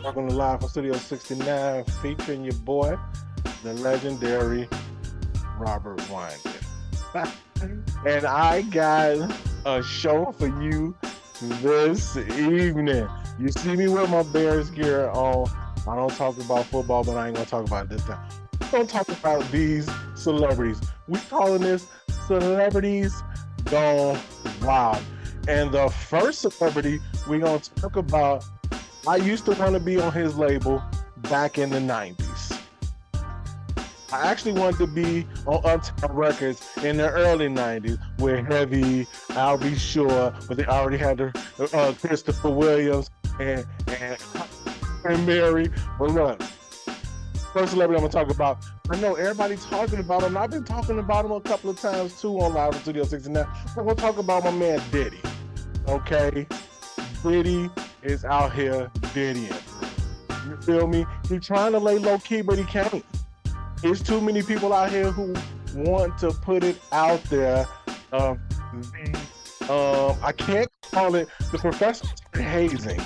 Welcome to Live from Studio 69, featuring your boy, the legendary Robert Wendy. And I got a show for you this evening. You see me with my Bears gear on. I don't talk about football, but I ain't gonna talk about it this time. I'm gonna talk about these celebrities. We calling this Celebrities Gone Wild. And the first celebrity we're gonna talk about, I used to want to be on his label back in the 90s. I actually wanted to be on Uptown Records in the early 90s with Heavy, I'll Be Sure, but they already had the Christopher Williams and Mary. But look, first celebrity I'm gonna talk about, I know everybody's talking about him. I've been talking about him a couple of times too on Live in Studio 69. I'm gonna talk about my man Diddy. Okay, Diddy is out here Diddying. You feel me? He's trying to lay low key, but he can't. There's too many people out here who want to put it out there. I can't call it, the professor said hazing.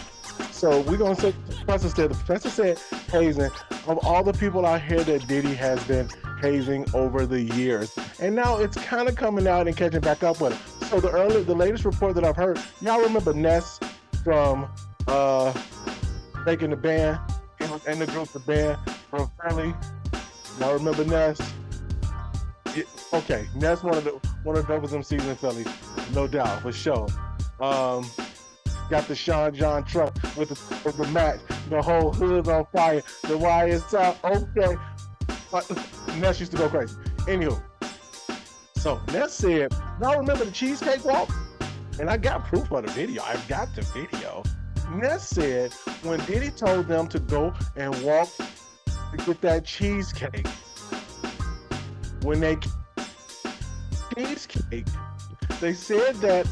So we're gonna say the professor said. The professor said hazing of all the people out here that Diddy has been hazing over the years, and now it's kind of coming out and catching back up with it. So the latest report that I've heard, y'all remember Ness from Making the Band? He was in the group, the band from Philly. Y'all remember Ness? Yeah, okay, Ness one of the dopest MCs in Philly, no doubt, for sure. Got the Sean John truck with the match, the whole hood's on fire, the wire's up. Okay, Ness used to go crazy. Anywho, so Ness said, y'all remember the Cheesecake Walk? And I got proof of the video. I've got the video. Ness said when Diddy told them to go and walk to get that cheesecake, when they cheesecake, they said that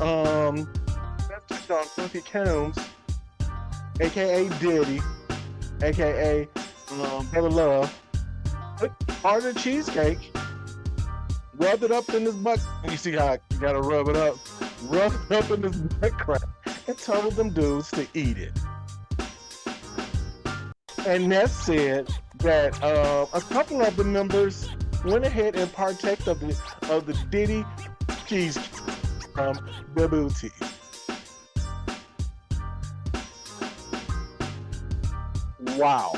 Quincy Combs, aka Diddy, aka Brother Love, took part of the cheesecake, rubbed it up in his butt. You see how you gotta rub it up in his butt crack, and told them dudes to eat it. And Ness said that a couple of the members went ahead and partaked of the Diddy cheese the booty. Wow.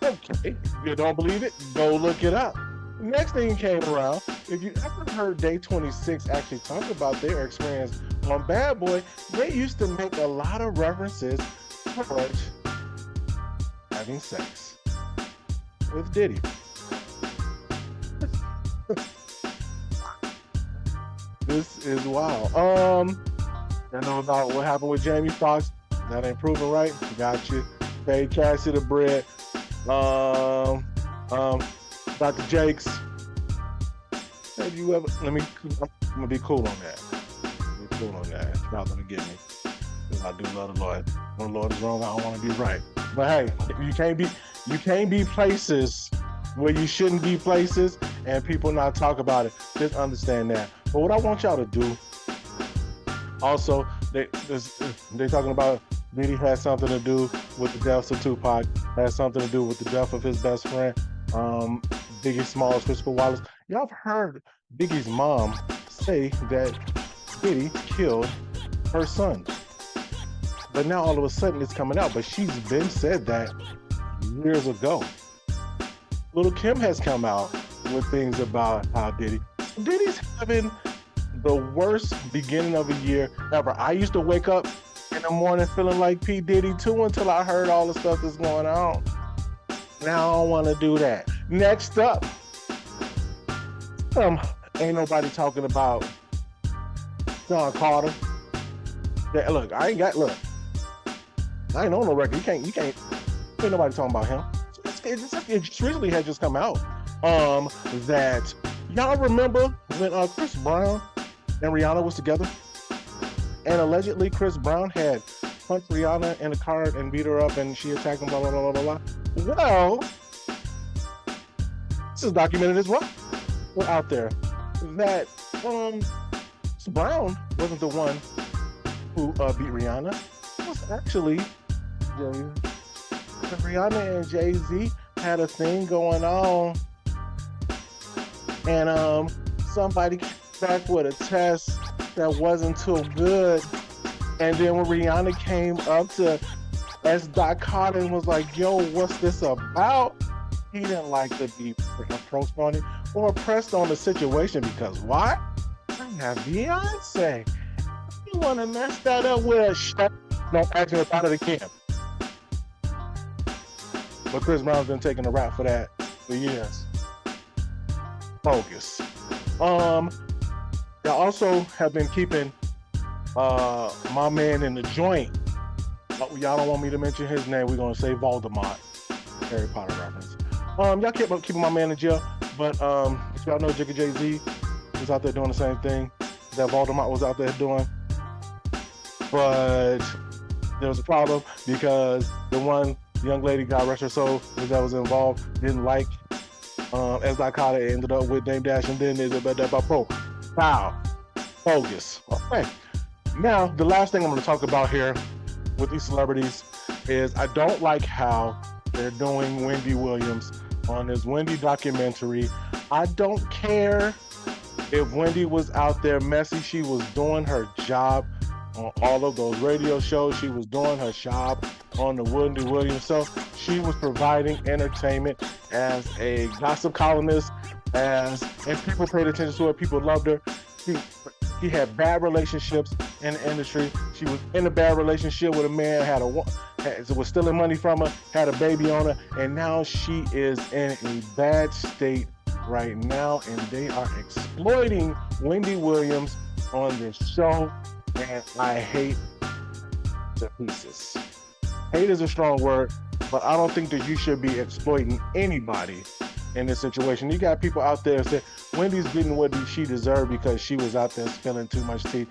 Okay, if you don't believe it, go look it up. Next thing came around, if you ever heard Day 26 actually talk about their experience on Bad Boy, they used to make a lot of references towards having sex with Diddy. This is wild. I know about what happened with Jamie Foxx. That ain't proven right. Got you. Paid Cassie the bread. Dr. Jakes. Have you ever? I'm gonna be cool on that. You're not gonna get me. Because I do love the Lord. When the Lord is wrong, I don't want to be right. But hey, you can't be places where you shouldn't be places, and people not talk about it. Just understand that. But what I want y'all to do, also, they talking about Diddy has something to do with the deaths of Tupac, has something to do with the death of his best friend, Biggie Smalls, Christopher Wallace. Y'all have heard Biggie's mom say that Diddy killed her son. But now all of a sudden it's coming out, but she's been said that years ago. Little Kim has come out with things about how Diddy's having the worst beginning of a year ever. I used to wake up in the morning feeling like P. Diddy too until I heard all the stuff that's going on. Now I don't want to do that. Next up, ain't nobody talking about Sean Carter. Yeah, look, I ain't on no record. You can't, ain't nobody talking about him. It just recently had just come out that y'all remember when Chris Brown and Rihanna was together, and allegedly Chris Brown had punched Rihanna in the car and beat her up, and she attacked him, blah blah blah blah blah. Well, this is documented as well. We're out there that Brown wasn't the one who beat Rihanna. It was actually Rihanna and Jay-Z had a thing going on, and somebody came back with a test that wasn't too good. And then when Rihanna came up to S. Carter and was like, yo, what's this about? He didn't like to be approached on it or pressed on the situation because why? I have Beyonce. You want to mess that up with a shit? Don't ask me about it again. But Chris Brown's been taking a rap for that for years. Bogus. They also have been keeping my man in the joint. Y'all don't want me to mention his name. We're gonna say Voldemort. Harry Potter reference. Y'all keep keeping my man in jail, but y'all know Jigga Jay-Z was out there doing the same thing that Voldemort was out there doing. But there was a problem because the one young lady, God rest her soul, that was involved, didn't like as I caught it, ended up with Dame Dash, and then there's a pro. Wow. Bogus. Okay. Now, the last thing I'm going to talk about here with these celebrities is I don't like how they're doing Wendy Williams on this Wendy documentary. I don't care if Wendy was out there messy. She was doing her job on all of those radio shows. She was doing her job on the Wendy Williams show. She was providing entertainment as a gossip columnist, and people paid attention to her. People loved her. She had bad relationships in the industry. She was in a bad relationship with a man, was stealing money from her, had a baby on her, and now she is in a bad state right now, and they are exploiting Wendy Williams on this show, and I hate to pieces. Hate is a strong word, but I don't think that you should be exploiting anybody in this situation. You got people out there saying Wendy's getting what she deserved because she was out there spilling too much tea.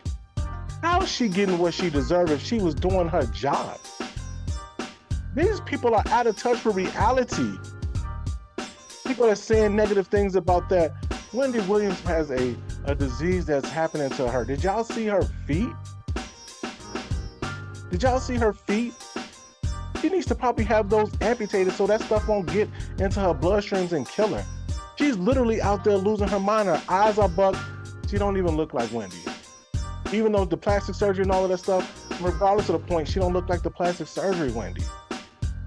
How is she getting what she deserved if she was doing her job? These people are out of touch with reality. People are saying negative things about that. Wendy Williams has a disease that's happening to her. Did y'all see her feet? Did y'all see her feet? She needs to probably have those amputated so that stuff won't get into her bloodstreams and kill her. She's literally out there losing her mind. Her eyes are bugged. She don't even look like Wendy. Even though the plastic surgery and all of that stuff, regardless of the point, she don't look like the plastic surgery Wendy.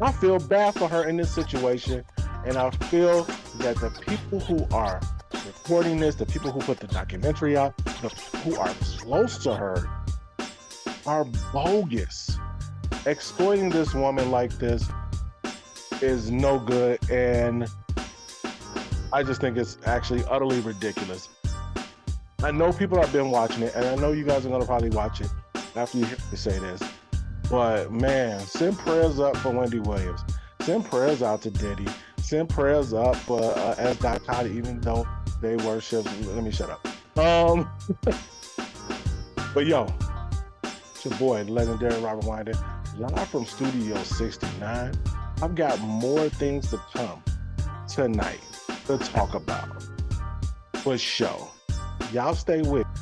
I feel bad for her in this situation, and I feel that the people who are recording this, the people who put the documentary out, who are close to her, are bogus. Exploiting this woman like this is no good, and I just think it's actually utterly ridiculous. I know people have been watching it, and I know you guys are going to probably watch it after you hear me say this, but man, send prayers up for Wendy Williams. Send prayers out to Diddy. Send prayers up for S. Carter, even though they worship. Let me shut up. But yo, it's your boy, legendary Robert Winder. Live from Studio 69. I've got more things to come tonight to talk about for sure. Y'all stay with me.